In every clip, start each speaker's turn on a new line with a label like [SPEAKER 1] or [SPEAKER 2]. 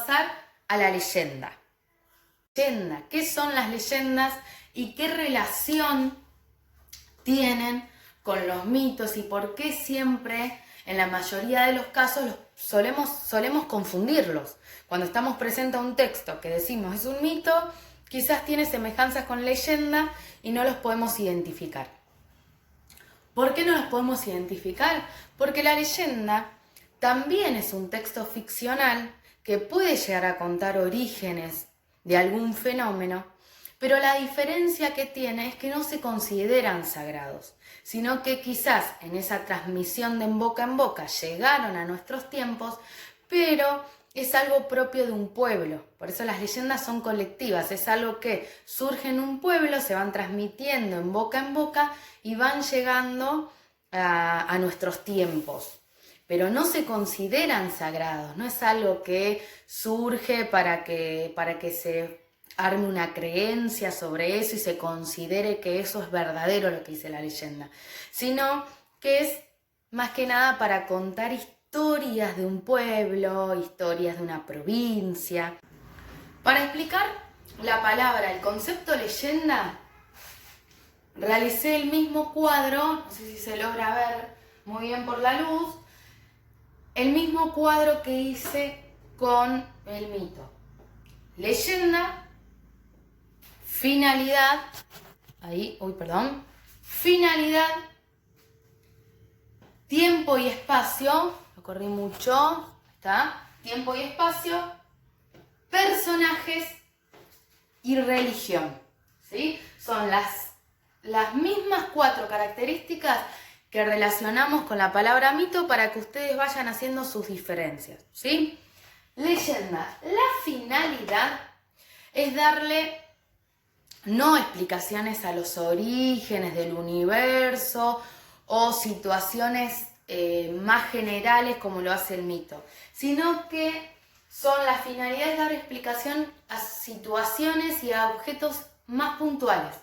[SPEAKER 1] pasar a la leyenda. ¿Qué son las leyendas y qué relación tienen con los mitos y por qué siempre, en la mayoría de los casos, solemos confundirlos? Cuando estamos presentes a un texto que decimos es un mito, quizás tiene semejanzas con leyenda y no los podemos identificar. ¿Por qué no los podemos identificar? Porque la leyenda también es un texto ficcional que puede llegar a contar orígenes de algún fenómeno, pero la diferencia que tiene es que no se consideran sagrados, sino que quizás en esa transmisión de en boca llegaron a nuestros tiempos, pero es algo propio de un pueblo. Por eso las leyendas son colectivas, es algo que surge en un pueblo, se van transmitiendo en boca y van llegando a nuestros tiempos. Pero no se consideran sagrados, no es algo que surge para que se arme una creencia sobre eso y se considere que eso es verdadero lo que dice la leyenda, sino que es más que nada para contar historias de un pueblo, historias de una provincia. Para explicar la palabra, el concepto leyenda, realicé el mismo cuadro, no sé si se logra ver muy bien por la luz, el mismo cuadro que hice con el mito. Leyenda, finalidad, finalidad, tiempo y espacio, lo corrí mucho, está, tiempo y espacio, personajes y religión, ¿sí? Son las mismas 4 características que relacionamos con la palabra mito para que ustedes vayan haciendo sus diferencias, ¿sí? Leyenda, la finalidad es darle no explicaciones a los orígenes del universo o situaciones más generales como lo hace el mito, sino que la finalidad es dar explicación a situaciones y a objetos más puntuales.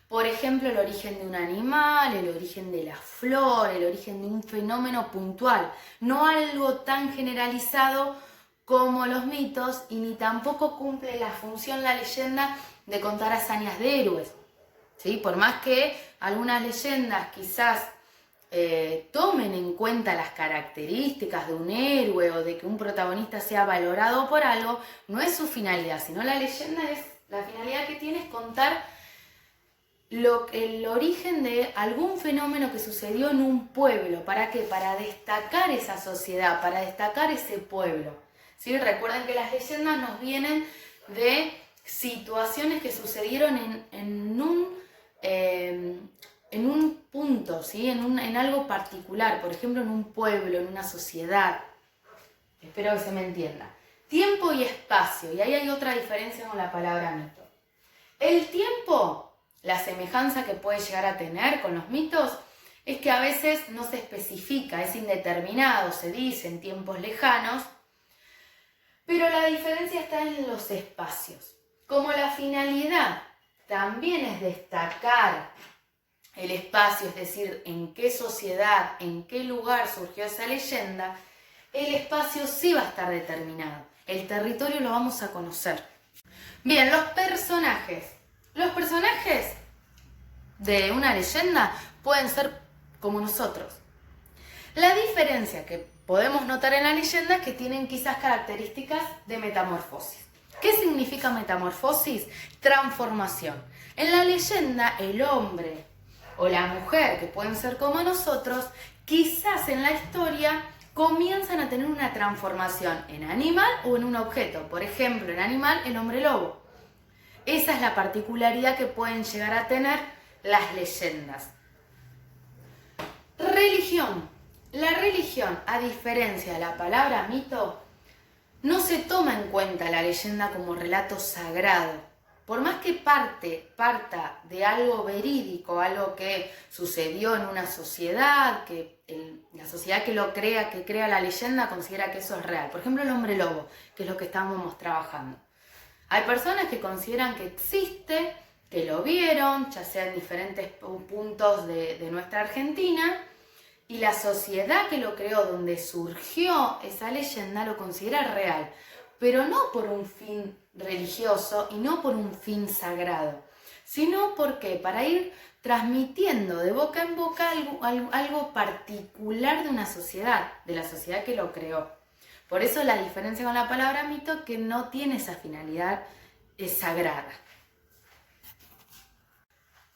[SPEAKER 1] Por ejemplo, el origen de un animal, el origen de la flor, el origen de un fenómeno puntual, no algo tan generalizado como los mitos, y ni tampoco cumple la función la leyenda de contar hazañas de héroes, ¿sí? Por más que algunas leyendas quizás tomen en cuenta las características de un héroe o de que un protagonista sea valorado por algo, no es su finalidad, sino la finalidad que tiene es contar el origen de algún fenómeno que sucedió en un pueblo. ¿Para qué? Para destacar esa sociedad, para destacar ese pueblo, ¿sí? Recuerden que las leyendas nos vienen de situaciones que sucedieron en un punto, ¿sí? En algo particular, por ejemplo en un pueblo, en una sociedad. Espero que se me entienda. Tiempo y espacio, y ahí hay otra diferencia con la palabra mito. El tiempo, la semejanza que puede llegar a tener con los mitos, es que a veces no se especifica, es indeterminado, se dice en tiempos lejanos, pero la diferencia está en los espacios. Como la finalidad también es destacar el espacio, es decir, en qué sociedad, en qué lugar surgió esa leyenda, el espacio sí va a estar determinado. El territorio lo vamos a conocer. Bien, los personajes. Los personajes de una leyenda pueden ser como nosotros. La diferencia que podemos notar en la leyenda es que tienen quizás características de metamorfosis. ¿Qué significa metamorfosis? Transformación. En la leyenda, el hombre o la mujer, que pueden ser como nosotros, quizás en la historia comienzan a tener una transformación en animal o en un objeto. Por ejemplo, en animal, el hombre lobo. Esa es la particularidad que pueden llegar a tener las leyendas. Religión. La religión, a diferencia de la palabra mito, no se toma en cuenta la leyenda como relato sagrado. Por más que parta de algo verídico, algo que sucedió en una sociedad, que la sociedad que lo crea, que crea la leyenda, considera que eso es real. Por ejemplo, el hombre lobo, que es lo que estábamos trabajando. Hay personas que consideran que existe, que lo vieron, ya sea en diferentes puntos de nuestra Argentina, y la sociedad que lo creó, donde surgió esa leyenda, lo considera real. pero no por un fin religioso y no por un fin sagrado, sino porque para ir transmitiendo de boca en boca algo particular de una sociedad, de la sociedad que lo creó. Por eso la diferencia con la palabra mito, que no tiene esa finalidad sagrada.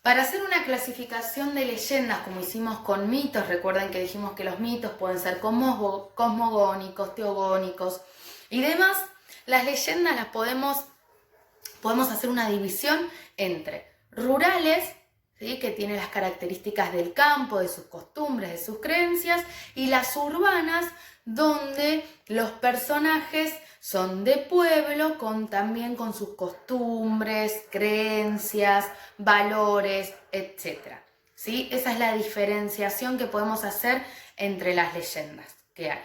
[SPEAKER 1] Para hacer una clasificación de leyendas, como hicimos con mitos, recuerden que dijimos que los mitos pueden ser cosmogónicos, teogónicos y demás, las leyendas las podemos hacer una división entre rurales, ¿sí?, que tienen las características del campo, de sus costumbres, de sus creencias, y las urbanas, donde los personajes son de pueblo, también con sus costumbres, creencias, valores, etc. ¿Sí? Esa es la diferenciación que podemos hacer entre las leyendas que hay.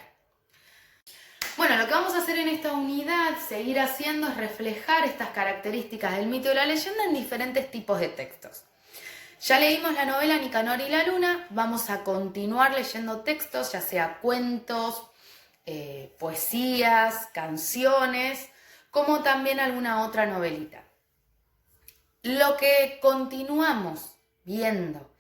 [SPEAKER 1] Bueno, lo que vamos a hacer en esta unidad, seguir haciendo, es reflejar estas características del mito y la leyenda en diferentes tipos de textos. Ya leímos la novela Nicanor y la Luna, vamos a continuar leyendo textos, ya sea cuentos, poesías, canciones, como también alguna otra novelita. Lo que continuamos viendo,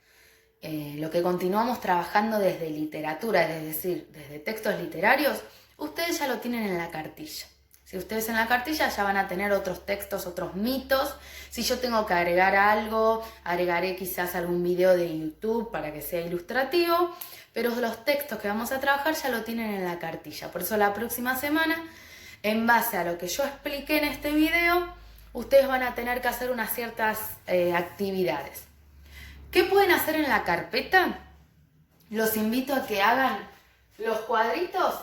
[SPEAKER 1] lo que continuamos trabajando desde literatura, es decir, desde textos literarios, ustedes ya lo tienen en la cartilla. Si ustedes en la cartilla ya van a tener otros textos, otros mitos. Si yo tengo que agregar algo, agregaré quizás algún video de YouTube para que sea ilustrativo, pero los textos que vamos a trabajar ya lo tienen en la cartilla. Por eso la próxima semana, en base a lo que yo expliqué en este video, ustedes van a tener que hacer unas ciertas actividades. ¿Qué pueden hacer en la carpeta? Los invito a que hagan los cuadritos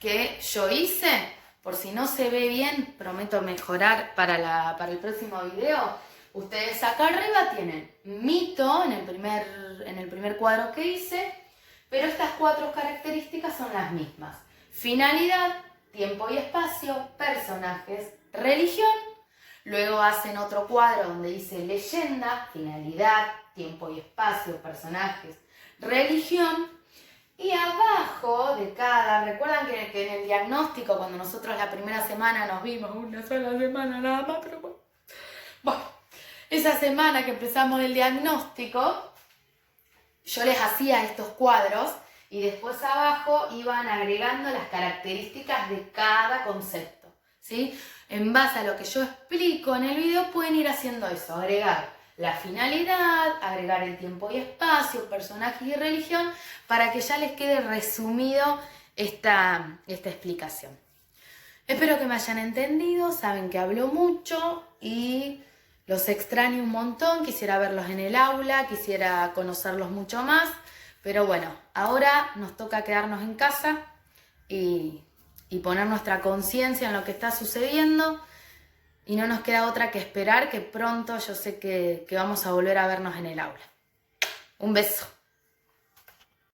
[SPEAKER 1] que yo hice. Por si no se ve bien, prometo mejorar para el próximo video. Ustedes acá arriba tienen mito en el primer cuadro que hice, pero estas 4 características son las mismas. Finalidad, tiempo y espacio, personajes, religión. Luego hacen otro cuadro donde dice leyenda, finalidad, tiempo y espacio, personajes, religión. Y abajo de cada, recuerdan que en el diagnóstico, cuando nosotros la primera semana nos vimos, una sola semana nada más, pero bueno, esa semana que empezamos el diagnóstico, yo les hacía estos cuadros y después abajo iban agregando las características de cada concepto, ¿sí? En base a lo que yo explico en el video pueden ir haciendo eso, agregar la finalidad, agregar el tiempo y espacio, personajes y religión, para que ya les quede resumido esta explicación. Espero que me hayan entendido, saben que hablo mucho y los extraño un montón, quisiera verlos en el aula, quisiera conocerlos mucho más, pero bueno, ahora nos toca quedarnos en casa y poner nuestra conciencia en lo que está sucediendo. Y no nos queda otra que esperar que pronto yo sé que vamos a volver a vernos en el aula. Un beso.